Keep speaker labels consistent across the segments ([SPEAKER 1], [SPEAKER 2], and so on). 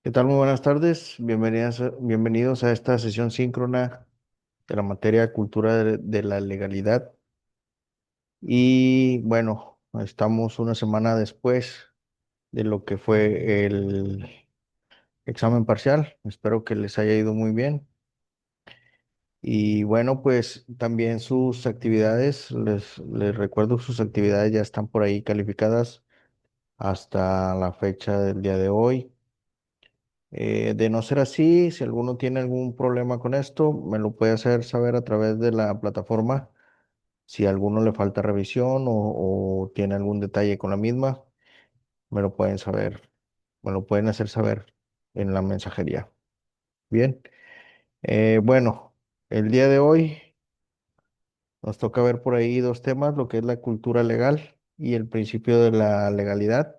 [SPEAKER 1] ¿Qué tal? Muy buenas tardes. Bienvenidos a esta sesión síncrona de la materia cultura de la legalidad. Y bueno, estamos una semana después de lo que fue el examen parcial. Espero que les haya ido muy bien. Y bueno, pues también sus actividades, les recuerdo sus actividades ya están por ahí calificadas hasta la fecha del día de hoy. De no ser así, si alguno tiene algún problema con esto, me lo puede hacer saber a través de la plataforma. Si a alguno le falta revisión o tiene algún detalle con la misma, me lo pueden saber, me lo pueden hacer saber en la mensajería. Bien, bueno, el día de hoy nos toca ver por ahí dos temas, lo que es la cultura legal y el principio de la legalidad.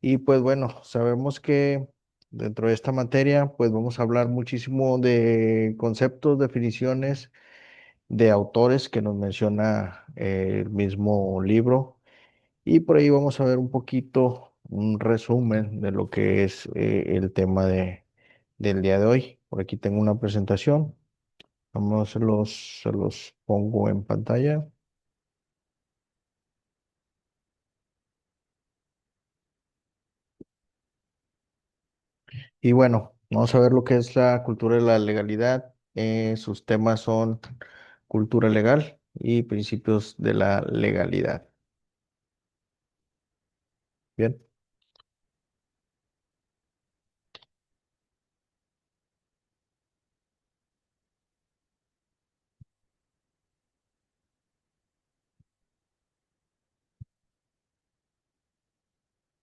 [SPEAKER 1] Y pues bueno, sabemos que dentro de esta materia, pues vamos a hablar muchísimo de conceptos, definiciones, de autores que nos menciona el mismo libro. Y por ahí vamos a ver un poquito, un resumen de lo que es el tema del día de hoy. Por aquí tengo una presentación. Vamos, se los pongo en pantalla. Y bueno, vamos a ver lo que es la cultura de la legalidad. Sus temas son cultura legal y principios de la legalidad. Bien,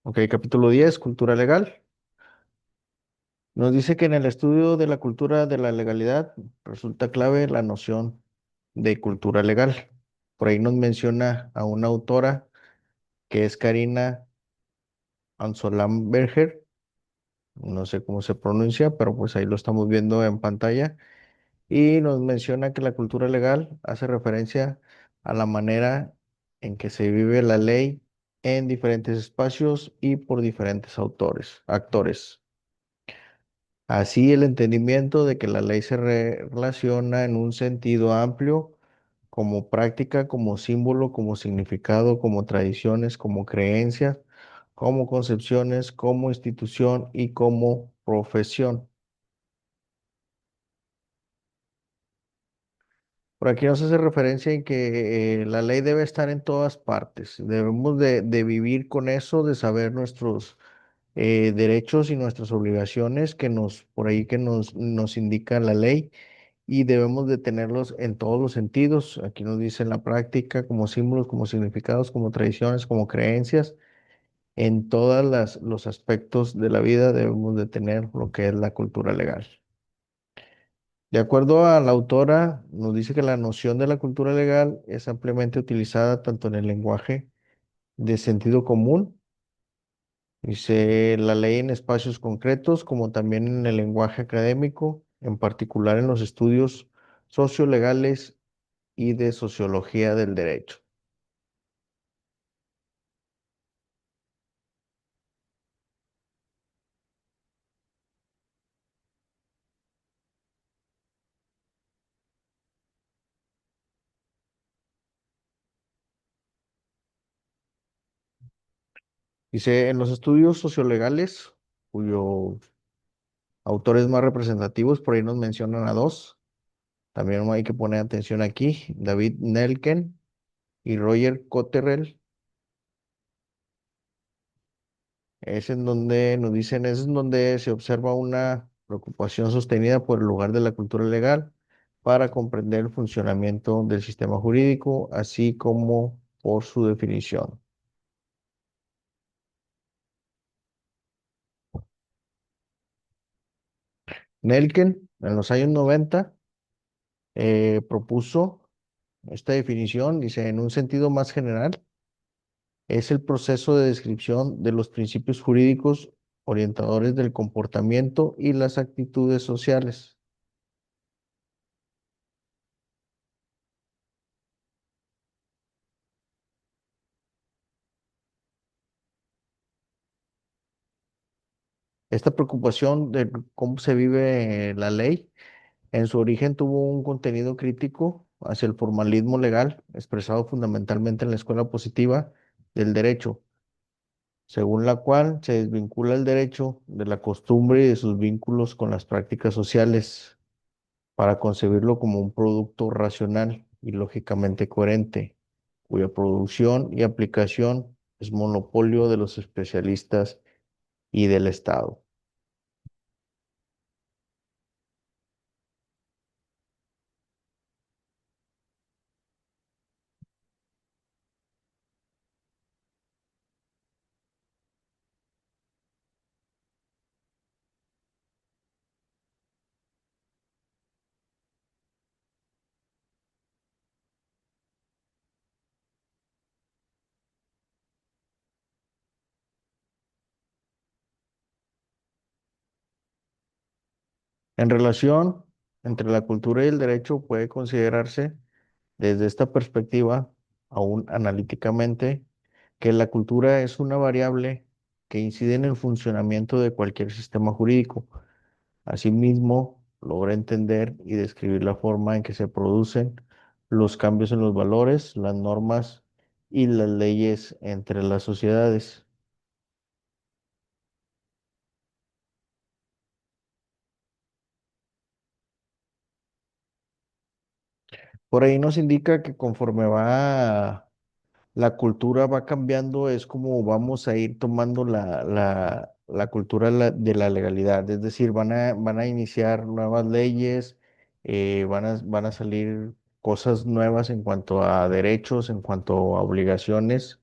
[SPEAKER 1] ok, capítulo 10, cultura legal. Nos dice que en el estudio de la cultura de la legalidad resulta clave la noción de cultura legal. Por ahí nos menciona a una autora que es Karina Anzolamberger, no sé cómo se pronuncia, pero pues ahí lo estamos viendo en pantalla. Y nos menciona que la cultura legal hace referencia a la manera en que se vive la ley en diferentes espacios y por diferentes actores. Así, el entendimiento de que la ley se relaciona en un sentido amplio como práctica, como símbolo, como significado, como tradiciones, como creencias, como concepciones, como institución y como profesión. Por aquí nos hace referencia en que la ley debe estar en todas partes. Debemos de vivir con eso, de saber nuestros derechos y nuestras obligaciones por ahí que nos indica la ley y debemos de tenerlos en todos los sentidos. Aquí nos dice en la práctica como símbolos, como significados, como tradiciones, como creencias. En todos los aspectos de la vida debemos de tener lo que es la cultura legal. De acuerdo a la autora, nos dice que la noción de la cultura legal es ampliamente utilizada tanto en el lenguaje de sentido común, dice la ley en espacios concretos, como también en el lenguaje académico, en particular en los estudios sociolegales y de sociología del derecho. Dice, en los estudios sociolegales, cuyos autores más representativos, por ahí nos mencionan a dos, también hay que poner atención aquí, David Nelken y Roger Cotterrell. Es en donde nos dicen, es en donde se observa una preocupación sostenida por el lugar de la cultura legal para comprender el funcionamiento del sistema jurídico, así como por su definición. Nelken, en los años 90, propuso esta definición, dice, en un sentido más general, es el proceso de descripción de los principios jurídicos orientadores del comportamiento y las actitudes sociales. Esta preocupación de cómo se vive la ley, en su origen tuvo un contenido crítico hacia el formalismo legal, expresado fundamentalmente en la escuela positiva del derecho, según la cual se desvincula el derecho de la costumbre y de sus vínculos con las prácticas sociales para concebirlo como un producto racional y lógicamente coherente, cuya producción y aplicación es monopolio de los especialistas y del Estado. En relación entre la cultura y el derecho puede considerarse desde esta perspectiva, aún analíticamente, que la cultura es una variable que incide en el funcionamiento de cualquier sistema jurídico. Asimismo, logra entender y describir la forma en que se producen los cambios en los valores, las normas y las leyes entre las sociedades. Por ahí nos indica que conforme va la cultura va cambiando, es como vamos a ir tomando la cultura de la legalidad, es decir, van a iniciar nuevas leyes, van a salir cosas nuevas en cuanto a derechos, en cuanto a obligaciones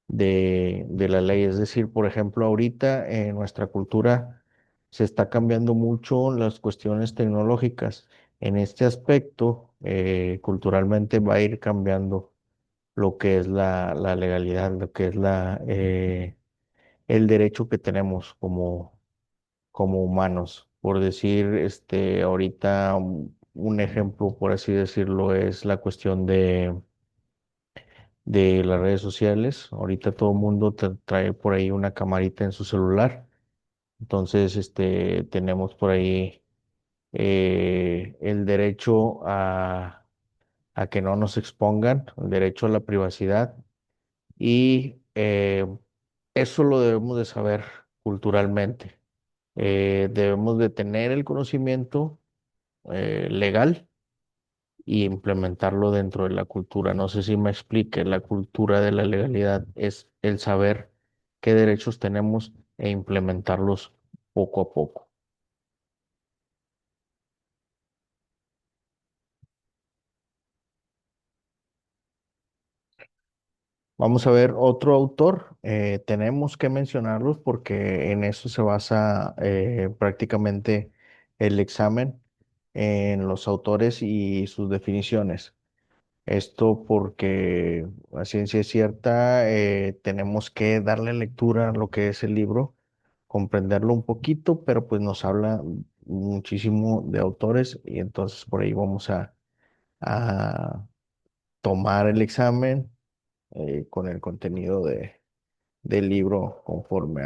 [SPEAKER 1] de la ley. Es decir, por ejemplo, ahorita en nuestra cultura se está cambiando mucho las cuestiones tecnológicas. En este aspecto, culturalmente va a ir cambiando lo que es la legalidad, lo que es el derecho que tenemos como humanos. Por decir, ahorita un ejemplo, por así decirlo, es la cuestión de las redes sociales. Ahorita todo el mundo trae por ahí una camarita en su celular. Entonces, tenemos por ahí el derecho a que no nos expongan, el derecho a la privacidad. Y eso lo debemos de saber culturalmente. Debemos de tener el conocimiento legal y implementarlo dentro de la cultura. No sé si me explique, la cultura de la legalidad es el saber qué derechos tenemos e implementarlos poco a poco. Vamos a ver otro autor. Tenemos que mencionarlos porque en eso se basa prácticamente el examen en los autores y sus definiciones. Esto porque a ciencia cierta tenemos que darle lectura a lo que es el libro, comprenderlo un poquito, pero pues nos habla muchísimo de autores y entonces por ahí vamos a tomar el examen con el contenido del libro conforme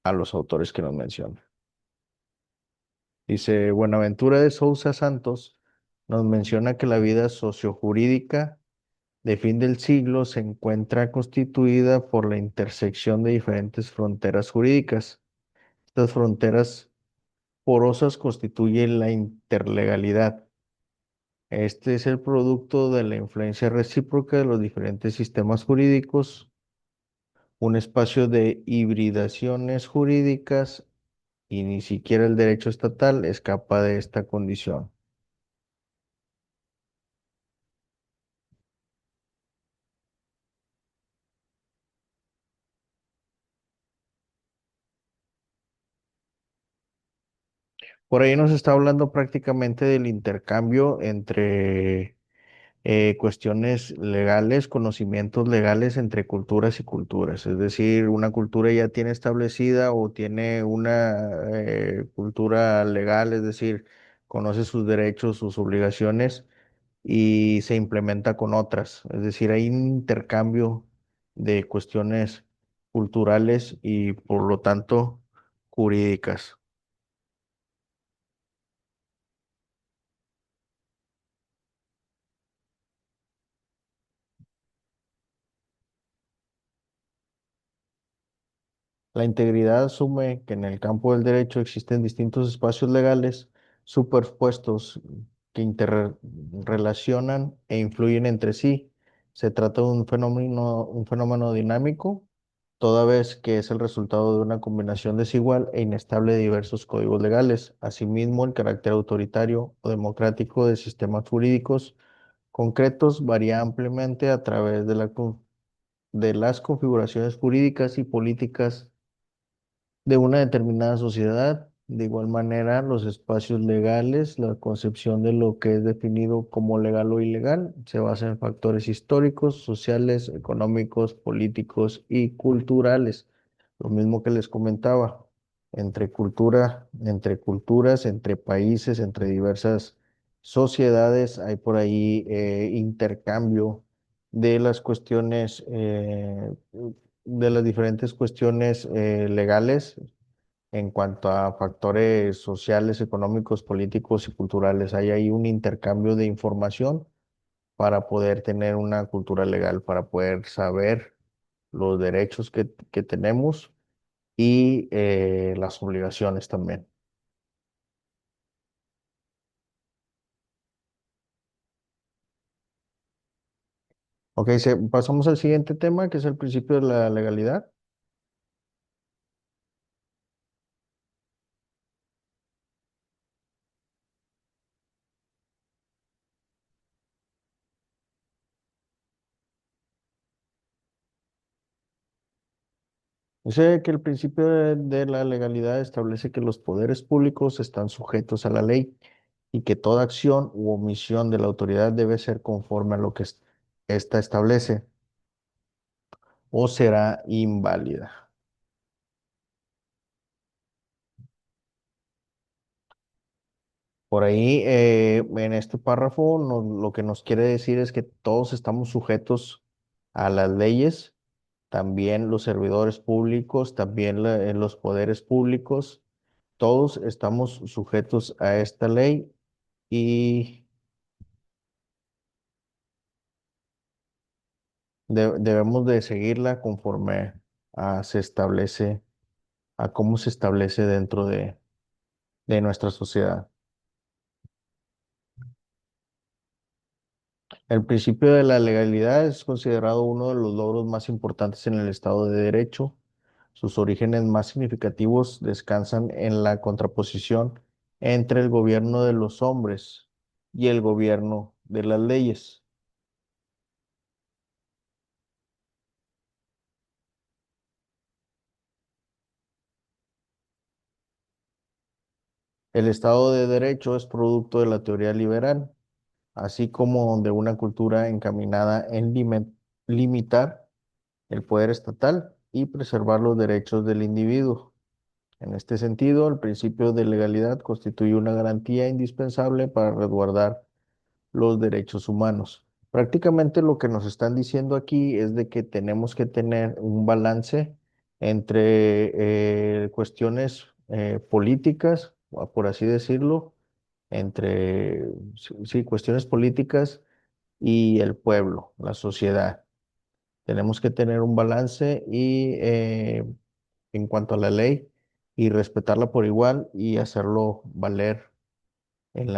[SPEAKER 1] a los autores que nos mencionan. Dice, Buenaventura de Sousa Santos nos menciona que la vida sociojurídica de fin del siglo se encuentra constituida por la intersección de diferentes fronteras jurídicas. Estas fronteras porosas constituyen la interlegalidad. Este es el producto de la influencia recíproca de los diferentes sistemas jurídicos, un espacio de hibridaciones jurídicas y ni siquiera el derecho estatal escapa de esta condición. Por ahí nos está hablando prácticamente del intercambio entre cuestiones legales, conocimientos legales entre culturas y culturas. Es decir, una cultura ya tiene establecida o tiene una cultura legal, es decir, conoce sus derechos, sus obligaciones y se implementa con otras. Es decir, hay un intercambio de cuestiones culturales y por lo tanto jurídicas. La integridad asume que en el campo del derecho existen distintos espacios legales superpuestos que interrelacionan e influyen entre sí. Se trata de un fenómeno dinámico, toda vez que es el resultado de una combinación desigual e inestable de diversos códigos legales. Asimismo, el carácter autoritario o democrático de sistemas jurídicos concretos varía ampliamente a través de de las configuraciones jurídicas y políticas de una determinada sociedad. De igual manera, los espacios legales, la concepción de lo que es definido como legal o ilegal, se basa en factores históricos, sociales, económicos, políticos y culturales. Lo mismo que les comentaba, entre culturas, entre países, entre diversas sociedades, hay por ahí intercambio de las cuestiones de las diferentes cuestiones legales en cuanto a factores sociales, económicos, políticos y culturales. Hay ahí un intercambio de información para poder tener una cultura legal, para poder saber los derechos que tenemos y las obligaciones también. Ok, pasamos al siguiente tema, que es el principio de la legalidad. Dice que el principio de la legalidad establece que los poderes públicos están sujetos a la ley y que toda acción u omisión de la autoridad debe ser conforme a lo que ésta establece o será inválida. Por ahí, en este párrafo, lo que nos quiere decir es que todos estamos sujetos a las leyes, también los servidores públicos, también los poderes públicos, todos estamos sujetos a esta ley y debemos de seguirla conforme se establece, a cómo se establece dentro de nuestra sociedad. El principio de la legalidad es considerado uno de los logros más importantes en el Estado de Derecho. Sus orígenes más significativos descansan en la contraposición entre el gobierno de los hombres y el gobierno de las leyes. El Estado de Derecho es producto de la teoría liberal, así como de una cultura encaminada en limitar el poder estatal y preservar los derechos del individuo. En este sentido, el principio de legalidad constituye una garantía indispensable para resguardar los derechos humanos. Prácticamente lo que nos están diciendo aquí es de que tenemos que tener un balance entre cuestiones políticas, o por así decirlo, entre sí, cuestiones políticas y el pueblo, la sociedad. Tenemos que tener un balance y en cuanto a la ley y respetarla por igual y hacerlo valer en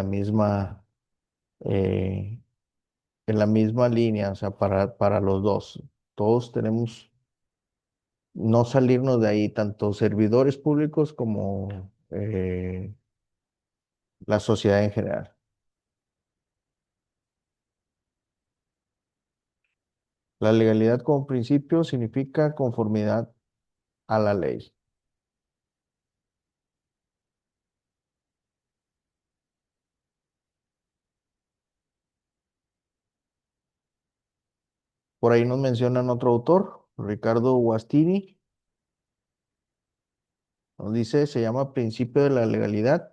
[SPEAKER 1] eh, en la misma línea, o sea, para los dos. Todos tenemos no salirnos de ahí, tanto servidores públicos como la sociedad en general. La legalidad como principio significa conformidad a la ley. Por ahí nos mencionan otro autor, Ricardo Guastini, nos dice, se llama principio de la legalidad,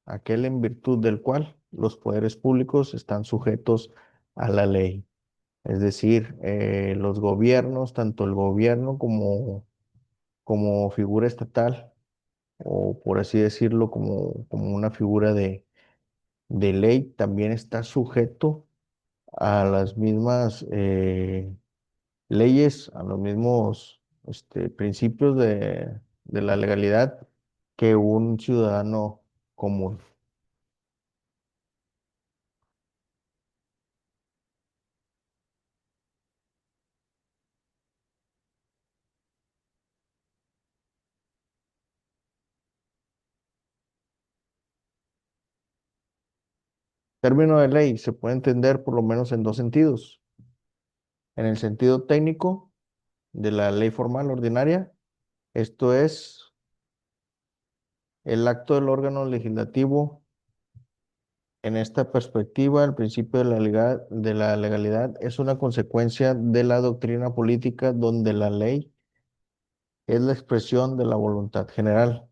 [SPEAKER 1] aquel en virtud del cual los poderes públicos están sujetos a la ley. Es decir, los gobiernos, tanto el gobierno como figura estatal, o por así decirlo, como una figura de ley, también está sujeto a las mismas leyes, a los mismos principios de la legalidad que un ciudadano común. Término de ley se puede entender por lo menos en dos sentidos. En el sentido técnico de la ley formal ordinaria, esto es el acto del órgano legislativo. En esta perspectiva, el principio de la legalidad es una consecuencia de la doctrina política donde la ley es la expresión de la voluntad general.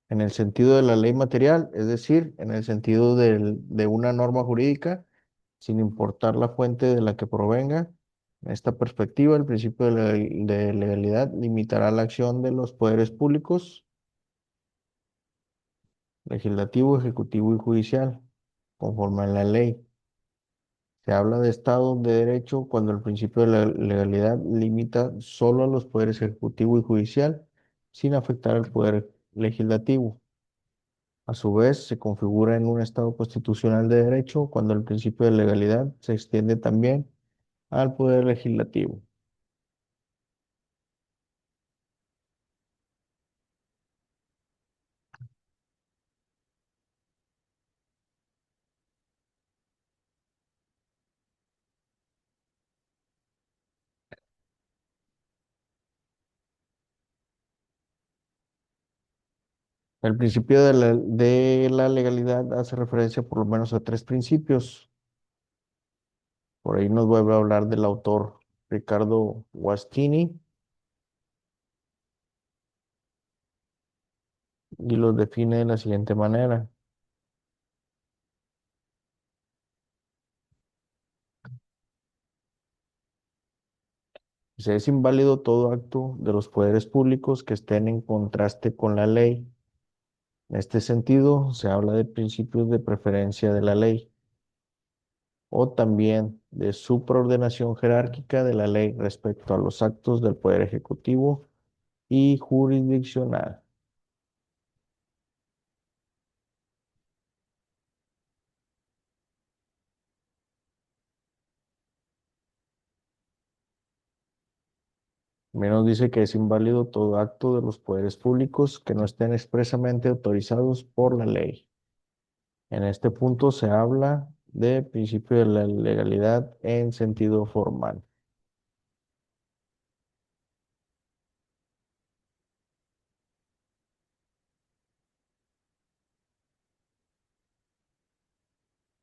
[SPEAKER 1] En el sentido de la ley material, es decir, en el sentido de una norma jurídica, sin importar la fuente de la que provenga. En esta perspectiva, el principio de legalidad limitará la acción de los poderes públicos, legislativo, ejecutivo y judicial, conforme a la ley. Se habla de Estado de Derecho cuando el principio de la legalidad limita solo a los poderes ejecutivo y judicial, sin afectar al poder legislativo. A su vez, se configura en un Estado constitucional de derecho cuando el principio de legalidad se extiende también al poder legislativo. El principio de la legalidad hace referencia por lo menos a tres principios. Por ahí nos vuelve a hablar del autor Ricardo Guastini y los define de la siguiente manera. Es inválido todo acto de los poderes públicos que estén en contraste con la ley. En este sentido, se habla de principios de preferencia de la ley o también de supraordenación jerárquica de la ley respecto a los actos del poder ejecutivo y jurisdiccional. Menos dice que es inválido todo acto de los poderes públicos que no estén expresamente autorizados por la ley. En este punto se habla de principio de la legalidad en sentido formal.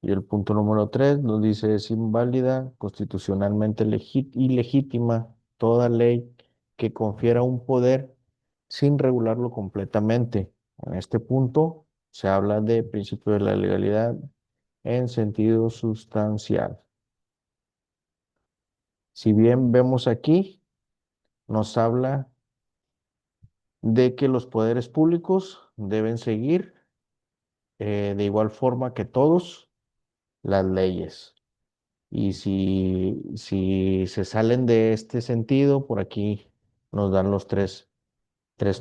[SPEAKER 1] Y el punto número 3 nos dice es inválida, constitucionalmente ilegítima toda ley que confiera un poder sin regularlo completamente. En este punto se habla de principio de la legalidad en sentido sustancial. Si bien vemos aquí, nos habla de que los poderes públicos deben seguir de igual forma que todos las leyes. Y si se salen de este sentido, por aquí nos dan los tres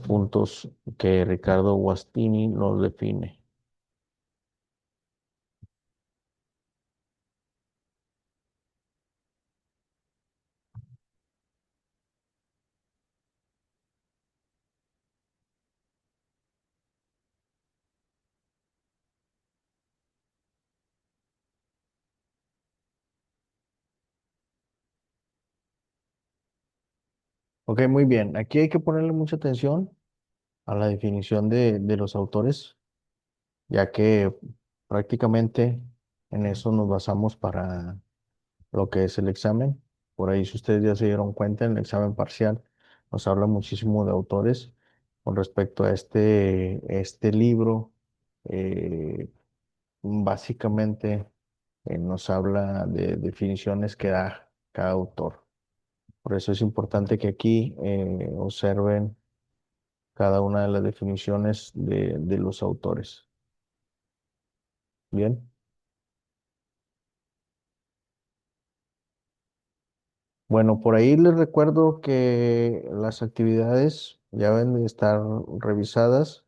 [SPEAKER 1] puntos que Ricardo Guastini nos define. Ok, muy bien. Aquí hay que ponerle mucha atención a la definición de los autores, ya que prácticamente en eso nos basamos para lo que es el examen. Por ahí, si ustedes ya se dieron cuenta, en el examen parcial nos habla muchísimo de autores con respecto a este libro. básicamente nos habla de definiciones que da cada autor. Por eso es importante que aquí observen cada una de las definiciones de los autores. Bien. Bueno, por ahí les recuerdo que las actividades ya deben de estar revisadas.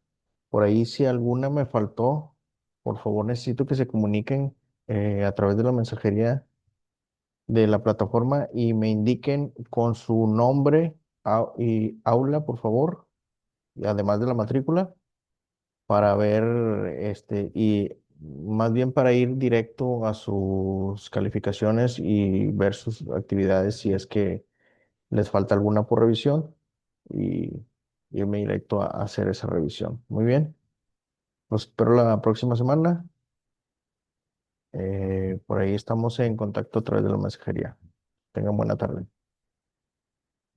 [SPEAKER 1] Por ahí si alguna me faltó, por favor necesito que se comuniquen a través de la mensajería de la plataforma y me indiquen con su nombre y aula, por favor, y además de la matrícula, para ver, y más bien para ir directo a sus calificaciones y ver sus actividades si es que les falta alguna por revisión y irme directo a hacer esa revisión. Muy bien, los espero la próxima semana. Por ahí estamos en contacto a través de la mensajería. Tengan buena tarde.